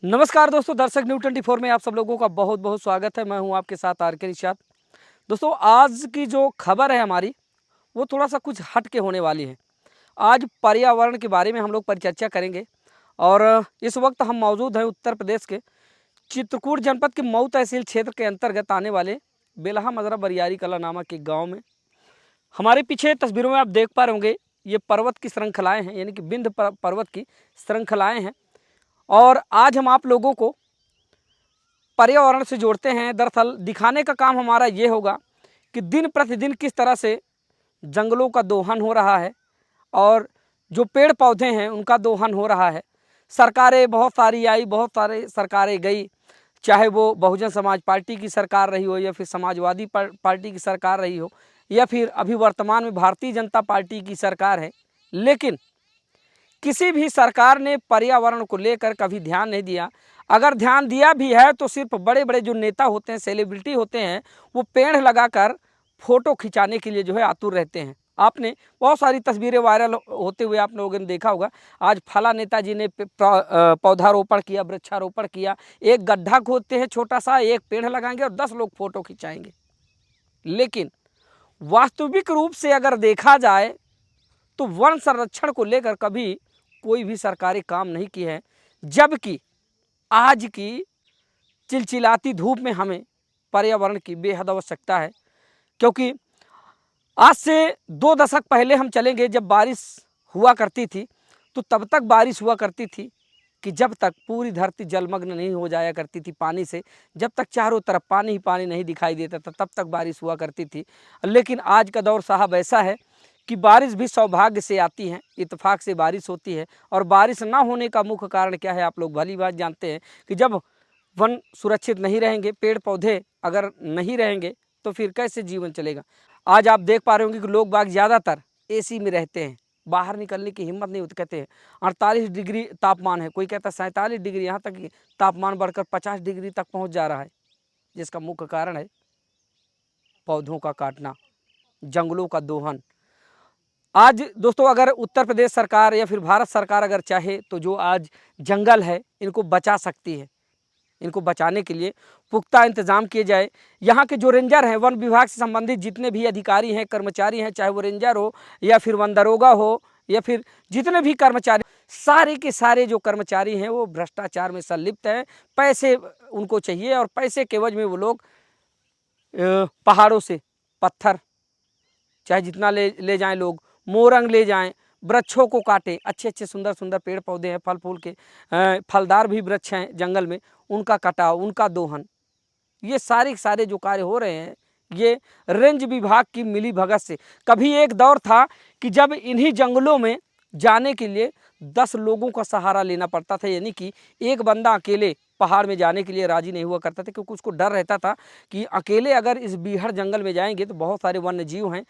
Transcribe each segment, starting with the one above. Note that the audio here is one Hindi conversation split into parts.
नमस्कार दोस्तों, दर्शक न्यूज़ 24 में आप सब लोगों का बहुत बहुत स्वागत है। मैं हूं आपके साथ आर के निषाद। दोस्तों, आज की जो खबर है हमारी, वो थोड़ा सा कुछ हट के होने वाली है। आज पर्यावरण के बारे में हम लोग परिचर्चा करेंगे। और इस वक्त हम मौजूद हैं उत्तर प्रदेश के चित्रकूट जनपद के मऊ तहसील क्षेत्र के अंतर्गत आने वाले बेलहा मजरा बरियारी कला नामक एक गाँव में। हमारे पीछे तस्वीरों में आप देख पा रहे होंगे, ये पर्वत की श्रृंखलाएँ हैं, यानी कि विंध्य पर्वत की श्रृंखलाएँ हैं। और आज हम आप लोगों को पर्यावरण से जोड़ते हैं। दरअसल दिखाने का काम हमारा ये होगा कि दिन प्रतिदिन किस तरह से जंगलों का दोहन हो रहा है और जो पेड़ पौधे हैं उनका दोहन हो रहा है। सरकारें बहुत सारी आई, बहुत सारे सरकारें गई, चाहे वो बहुजन समाज पार्टी की सरकार रही हो या फिर समाजवादी पार्टी की सरकार रही हो या फिर अभी वर्तमान में भारतीय जनता पार्टी की सरकार है। लेकिन किसी भी सरकार ने पर्यावरण को लेकर कभी ध्यान नहीं दिया। अगर ध्यान दिया भी है तो सिर्फ बड़े बड़े जो नेता होते हैं, सेलिब्रिटी होते हैं, वो पेड़ लगाकर फोटो खिंचाने के लिए जो है आतुर रहते हैं। आपने बहुत सारी तस्वीरें वायरल होते हुए आप लोगों ने देखा होगा। आज फला नेताजी ने पौधारोपण किया, वृक्षारोपण किया। एक गड्ढा खोदते हैं छोटा सा, एक पेड़ लगाएंगे और 10 लोग फोटो खिंचाएंगे। लेकिन वास्तविक रूप से अगर देखा जाए तो वन संरक्षण को लेकर कभी कोई भी सरकारी काम नहीं की है। जबकि आज की चिलचिलाती धूप में हमें पर्यावरण की बेहद आवश्यकता है। क्योंकि आज से 2 दशक पहले हम चलेंगे, जब बारिश हुआ करती थी तो तब तक बारिश हुआ करती थी कि जब तक पूरी धरती जलमग्न नहीं हो जाया करती थी पानी से, जब तक चारों तरफ पानी ही पानी नहीं दिखाई देता था, तब तक बारिश हुआ करती थी। लेकिन आज का दौर साहब ऐसा है कि बारिश भी सौभाग्य से आती है, इत्तेफाक से बारिश होती है। और बारिश ना होने का मुख्य कारण क्या है, आप लोग भली बात जानते हैं कि जब वन सुरक्षित नहीं रहेंगे, पेड़ पौधे अगर नहीं रहेंगे तो फिर कैसे जीवन चलेगा। आज आप देख पा रहे होंगे कि लोग बाग ज़्यादातर एसी में रहते हैं, बाहर निकलने की हिम्मत नहीं होती। कहते हैं 48 डिग्री तापमान है, कोई कहता है 47 डिग्री, यहाँ तक कि तापमान बढ़कर 50 डिग्री तक पहुँच जा रहा है। जिसका मुख्य कारण है पौधों का काटना, जंगलों का दोहन। आज दोस्तों, अगर उत्तर प्रदेश सरकार या फिर भारत सरकार अगर चाहे तो जो आज जंगल है इनको बचा सकती है। इनको बचाने के लिए पुख्ता इंतजाम किए जाए। यहाँ के जो रेंजर हैं, वन विभाग से संबंधित जितने भी अधिकारी हैं, कर्मचारी हैं, चाहे वो रेंजर हो या फिर वन दरोगा हो या फिर जितने भी कर्मचारी, सारे के सारे जो कर्मचारी हैं वो भ्रष्टाचार में संलिप्त हैं। पैसे उनको चाहिए और पैसे के एवज में वो लोग पहाड़ों से पत्थर, चाहे जितना ले जाएं, लोग मोरंग ले जाएं, वृक्षों को काटें। अच्छे अच्छे सुंदर सुंदर पेड़ पौधे हैं, फल फूल के फलदार भी वृक्ष हैं जंगल में, उनका कटाव, उनका दोहन, ये सारे सारे जो कार्य हो रहे हैं ये रेंज विभाग की मिली भगत से। कभी एक दौर था कि जब इन्हीं जंगलों में जाने के लिए 10 लोगों का सहारा लेना पड़ता था, यानी कि एक बंदा अकेले पहाड़ में जाने के लिए राजी नहीं हुआ करता था, क्योंकि उसको डर रहता था कि अकेले अगर इस बीहड़ जंगल में जाएंगे तो बहुत सारे वन्य जीव हैं,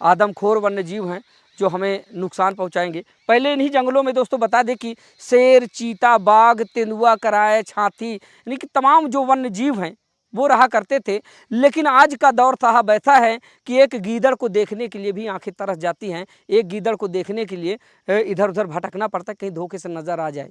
आदमखोर वन्य जीव हैं जो हमें नुकसान पहुंचाएंगे। पहले इन्हीं जंगलों में दोस्तों बता दें कि शेर, चीता, बाघ, तेंदुआ, कराए, हाथी, यानी कि तमाम जो वन्य जीव हैं वो रहा करते थे। लेकिन आज का दौर साहब ऐसा है कि एक गीदड़ को देखने के लिए भी आंखें तरस जाती हैं। एक गीदड़ को देखने के लिए इधर उधर भटकना पड़ता है, कहीं धोखे से नजर आ जाए।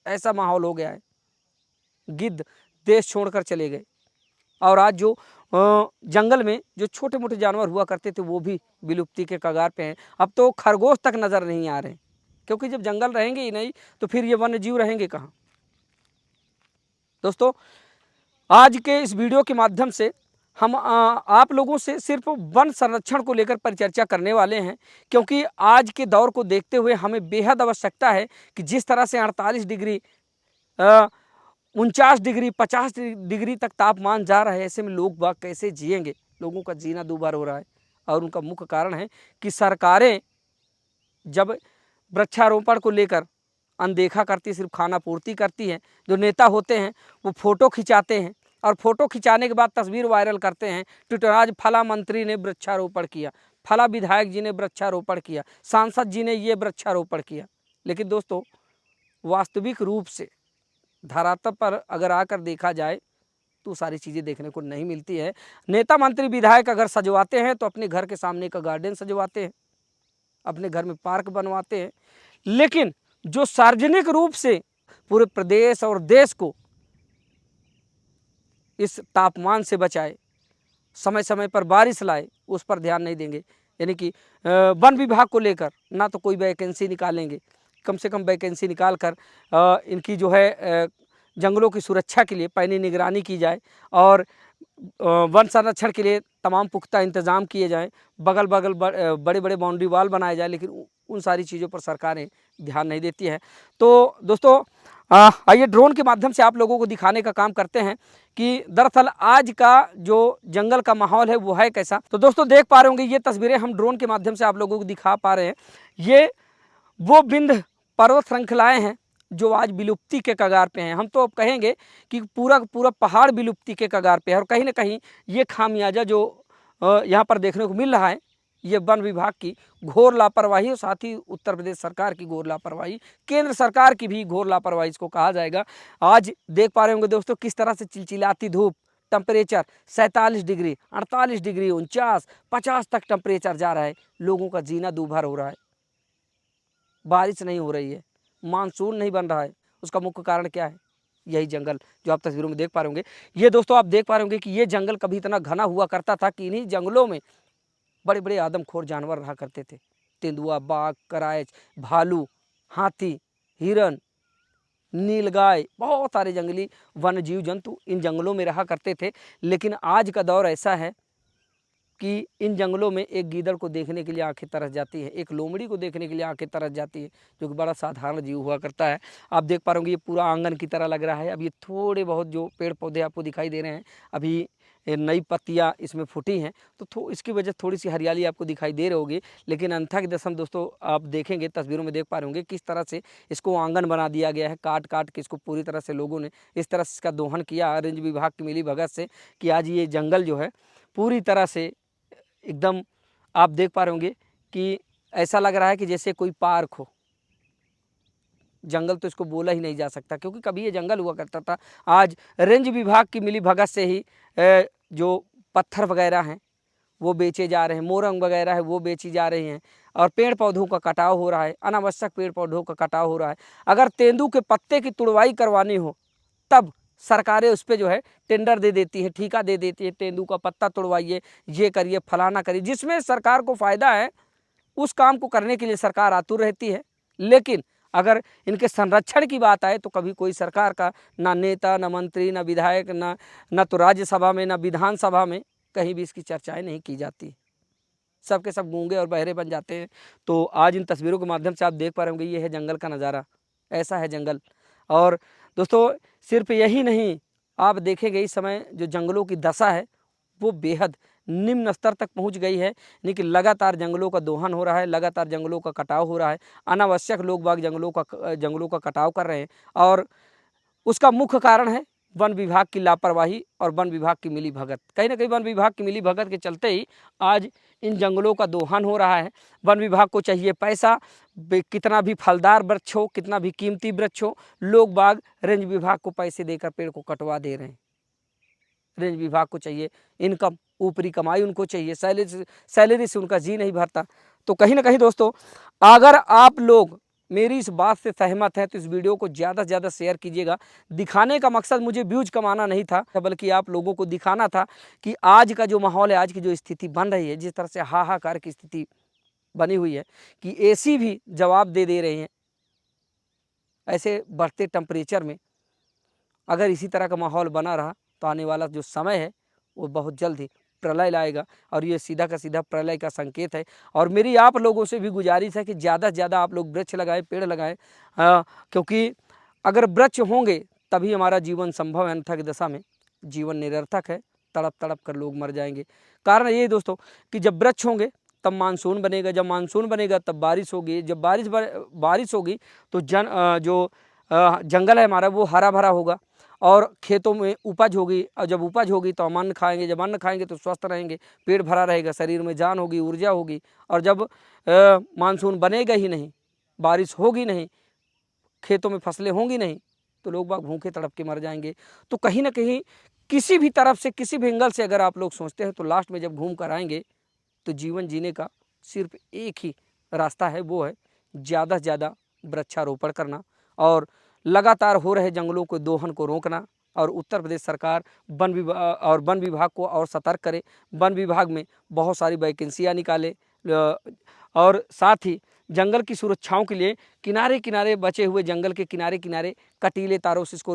ऐसा माहौल हो गया है। गिद्ध देश छोड़कर चले गए और आज जो जंगल में जो छोटे मोटे जानवर हुआ करते थे वो भी विलुप्ति के कगार पे हैं। अब तो खरगोश तक नजर नहीं आ रहे, क्योंकि जब जंगल रहेंगे ही नहीं तो फिर ये वन्य जीव रहेंगे कहाँ। दोस्तों, आज के इस वीडियो के माध्यम से हम आप लोगों से सिर्फ वन संरक्षण को लेकर परिचर्चा करने वाले हैं, क्योंकि आज के दौर को देखते हुए हमें बेहद आवश्यकता है कि जिस तरह से 48 डिग्री, 49 डिग्री, 50 डिग्री तक तापमान जा रहा है, ऐसे में लोग बाग कैसे जिएंगे। लोगों का जीना दूभर हो रहा है और उनका मुख्य कारण है कि सरकारें जब वृक्षारोपण को लेकर अनदेखा करती, सिर्फ खाना पूर्ति करती है। जो नेता होते हैं वो फ़ोटो खिंचाते हैं और फोटो खिंचाने के बाद तस्वीर वायरल करते हैं ट्विटर। आज फला मंत्री ने वृक्षारोपण किया, फला विधायक जी ने वृक्षारोपण किया, सांसद जी ने ये वृक्षारोपण किया। लेकिन दोस्तों, वास्तविक रूप से धरातल पर अगर आकर देखा जाए तो सारी चीज़ें देखने को नहीं मिलती है। नेता मंत्री विधायक अगर सजवाते हैं तो अपने घर के सामने का गार्डन सजवाते हैं, अपने घर में पार्क बनवाते हैं। लेकिन जो सार्वजनिक रूप से पूरे प्रदेश और देश को इस तापमान से बचाए, समय समय पर बारिश लाए, उस पर ध्यान नहीं देंगे। यानी कि वन विभाग को लेकर ना तो कोई वैकेंसी निकालेंगे, कम से कम वैकेंसी निकाल कर इनकी जो है जंगलों की सुरक्षा के लिए पैनी निगरानी की जाए और वन संरक्षण के लिए तमाम पुख्ता इंतजाम किए जाएं, बगल बगल बड़े बड़े बाउंड्री वाल बनाए जाए, लेकिन उन सारी चीज़ों पर सरकारें ध्यान नहीं देती हैं। तो दोस्तों आइए ड्रोन के माध्यम से आप लोगों को दिखाने का काम करते हैं कि दरअसल आज का जो जंगल का माहौल है वो है कैसा। तो दोस्तों देख पा रहे होंगे ये तस्वीरें हम ड्रोन के माध्यम से आप लोगों को दिखा पा रहे हैं। ये वो विंध्य पर्वत श्रृंखलाएं हैं जो आज विलुप्ति के कगार पे हैं। हम तो अब कहेंगे कि पूरा पूरा पहाड़ विलुप्ति के कगार पे है और कहीं ना कहीं ये खामियाजा जो यहाँ पर देखने को मिल रहा है, ये वन विभाग की घोर लापरवाही और साथ ही उत्तर प्रदेश सरकार की घोर लापरवाही, केंद्र सरकार की भी घोर लापरवाही इसको कहा जाएगा। आज देख पा रहे होंगे दोस्तों किस तरह से चिलचिलाती धूप, टेम्परेचर 47 डिग्री, 48 डिग्री, 49, 50 तक टेम्परेचर जा रहा है। लोगों का जीना दूभर हो रहा है, बारिश नहीं हो रही है, मानसून नहीं बन रहा है। उसका मुख्य कारण क्या है? यही जंगल जो आप तस्वीरों में देख पा रहे होंगे। ये दोस्तों आप देख पा रहे होंगे कि ये जंगल कभी इतना घना हुआ करता था कि इन्हीं जंगलों में बड़े बड़े आदमखोर जानवर रहा करते थे। तेंदुआ, बाघ, कराएच, भालू, हाथी, हिरन, नीलगाय, बहुत सारे जंगली वन जीव जंतु इन जंगलों में रहा करते थे। लेकिन आज का दौर ऐसा है कि इन जंगलों में एक गीदड़ को देखने के लिए आंखें तरस जाती है, एक लोमड़ी को देखने के लिए आंखें तरस जाती है, जो कि बड़ा साधारण जीव हुआ करता है। आप देख पा रहे होंगे ये पूरा आंगन की तरह लग रहा है। अब ये थोड़े बहुत जो पेड़ पौधे आपको दिखाई दे रहे हैं, अभी नई पत्तियां इसमें फूटी हैं, तो इसकी वजह थोड़ी सी हरियाली आपको दिखाई दे रही होगी। लेकिन अंथा की दशम दोस्तों आप देखेंगे, तस्वीरों में देख पा रहे होंगे किस तरह से इसको आंगन बना दिया गया है। काट काट के इसको पूरी तरह से लोगों ने इस तरह से इसका दोहन किया रेंज विभाग की मिली भगत से कि आज ये जंगल जो है पूरी तरह से एकदम आप देख पा रहे होंगे कि ऐसा लग रहा है कि जैसे कोई पार्क हो। जंगल तो इसको बोला ही नहीं जा सकता, क्योंकि कभी ये जंगल हुआ करता था। आज रेंज विभाग की मिली भगत से ही जो पत्थर वगैरह हैं वो बेचे जा रहे हैं, मोरंग वगैरह है वो बेची जा रही हैं, और पेड़ पौधों का कटाव हो रहा है, अनावश्यक पेड़ पौधों का कटाव हो रहा है। अगर तेंदू के पत्ते की तुड़वाई करवानी हो तब सरकारें उस पर जो है टेंडर दे देती है, ठेका दे देती है, तेंदू का पत्ता तोड़वाइए, ये करिए, फलाना करिए। जिसमें सरकार को फ़ायदा है उस काम को करने के लिए सरकार आतुर रहती है। लेकिन अगर इनके संरक्षण की बात आए तो कभी कोई सरकार का ना नेता, ना मंत्री, ना विधायक, ना तो राज्यसभा में, ना विधानसभा में कहीं भी इसकी चर्चाएं नहीं की जाती। सब के सब गूंगे और बहरे बन जाते हैं। तो आज इन तस्वीरों के माध्यम से आप देख पा रहे होंगे ये है जंगल का नज़ारा, ऐसा है जंगल। और दोस्तों सिर्फ यही नहीं, आप देखेंगे इस समय जो जंगलों की दशा है वो बेहद निम्न स्तर तक पहुंच गई है। यानी कि लगातार जंगलों का दोहन हो रहा है, लगातार जंगलों का कटाव हो रहा है, अनावश्यक लोग बाग जंगलों का कटाव कर रहे हैं। और उसका मुख्य कारण है वन विभाग की लापरवाही और वन विभाग की मिली भगत। कहीं ना कहीं वन विभाग की मिली भगत के चलते ही आज इन जंगलों का दोहन हो रहा है। वन विभाग को चाहिए पैसा, कितना भी फलदार वृक्ष हो, कितना भी कीमती वृक्ष हो, लोग बाग रेंज विभाग को पैसे देकर पेड़ को कटवा दे रहे हैं। रेंज विभाग को चाहिए इनकम, ऊपरी कमाई उनको चाहिए, सैलरी से उनका जी नहीं भरता। तो कहीं ना कहीं दोस्तों अगर आप लोग मेरी इस बात से सहमत हैं तो इस वीडियो को ज़्यादा से ज़्यादा शेयर कीजिएगा। दिखाने का मकसद मुझे व्यूज कमाना नहीं था, बल्कि आप लोगों को दिखाना था कि आज का जो माहौल है, आज की जो स्थिति बन रही है, जिस तरह से हाहाकार की स्थिति बनी हुई है कि एसी भी जवाब दे रहे हैं। ऐसे बढ़ते टेम्परेचर में अगर इसी तरह का माहौल बना रहा तो आने वाला जो समय है वो बहुत जल्द ही प्रलय लाएगा, और ये सीधा का सीधा प्रलय का संकेत है। और मेरी आप लोगों से भी गुजारिश है कि ज़्यादा से ज़्यादा आप लोग वृक्ष लगाएं, पेड़ लगाएं, क्योंकि अगर वृक्ष होंगे तभी हमारा जीवन संभव है, अन्यथा की दशा में जीवन निरर्थक है, तड़प तड़प कर लोग मर जाएंगे। कारण ये दोस्तों कि जब वृक्ष होंगे तब मानसून बनेगा, जब मानसून बनेगा तब बारिश होगी, जब बारिश होगी तो जो जंगल है हमारा वो हरा भरा होगा और खेतों में उपज होगी, और जब उपज होगी तो हम अन्न खाएंगे, जब अन्न खाएंगे तो स्वस्थ रहेंगे, पेट भरा रहेगा, शरीर में जान होगी, ऊर्जा होगी। और जब मानसून बनेगा ही नहीं, बारिश होगी नहीं, खेतों में फसलें होंगी नहीं, तो लोग बाग भूखे तड़प के मर जाएंगे। तो कहीं ना कहीं किसी भी तरफ से, किसी भी एंगल से अगर आप लोग सोचते हैं तो लास्ट में जब घूम कर आएंगे तो जीवन जीने का सिर्फ एक ही रास्ता है, वो है ज़्यादा से ज़्यादा वृक्षारोपण करना और लगातार हो रहे जंगलों के दोहन को रोकना और उत्तर प्रदेश सरकार वन विभाग को और सतर्क करे। वन विभाग में बहुत सारी वैकेंसियाँ निकाले और साथ ही जंगल की सुरक्षाओं के लिए किनारे किनारे बचे हुए जंगल के किनारे किनारे कटीले तारों से इसको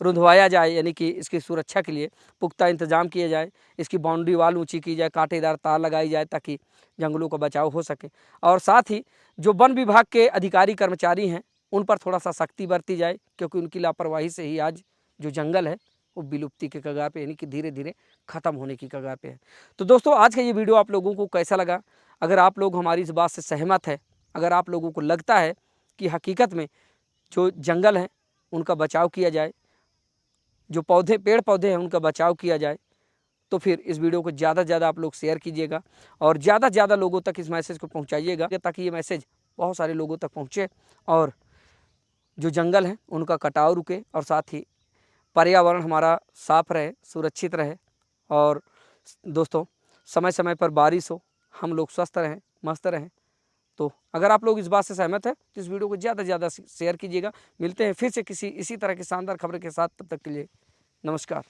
रुंधवाया जाए, यानी कि इसकी सुरक्षा के लिए पुख्ता इंतजाम किया जाए। इसकी बाउंड्री वाल ऊंची की जाए, कांटेदार तार लगाई जाए ताकि जंगलों का बचाव हो सके। और साथ ही जो वन विभाग के अधिकारी कर्मचारी हैं उन पर थोड़ा सा सख्ती बरती जाए, क्योंकि उनकी लापरवाही से ही आज जो जंगल है वो विलुप्ति के कगार पे, यानी कि धीरे धीरे खत्म होने की कगार पे है। तो दोस्तों, आज का ये वीडियो आप लोगों को कैसा लगा? अगर आप लोग हमारी इस बात से सहमत है, अगर आप लोगों को लगता है कि हकीकत में जो जंगल हैं उनका बचाव किया जाए, जो पेड़ पौधे हैं उनका बचाव किया जाए, तो फिर इस वीडियो को ज़्यादा से ज़्यादा आप लोग शेयर कीजिएगा और ज़्यादा से ज़्यादा लोगों तक इस मैसेज को पहुंचाइएगा, ताकि ये मैसेज बहुत सारे लोगों तक पहुंचे और जो जंगल हैं उनका कटाव रुके और साथ ही पर्यावरण हमारा साफ रहे, सुरक्षित रहे। और दोस्तों, समय समय पर बारिश हो, हम लोग स्वस्थ रहें, मस्त रहें। तो अगर आप लोग इस बात से सहमत है तो इस वीडियो को ज़्यादा से ज़्यादा शेयर कीजिएगा। मिलते हैं फिर से किसी इसी तरह की शानदार खबर के साथ, तब तक के लिए नमस्कार।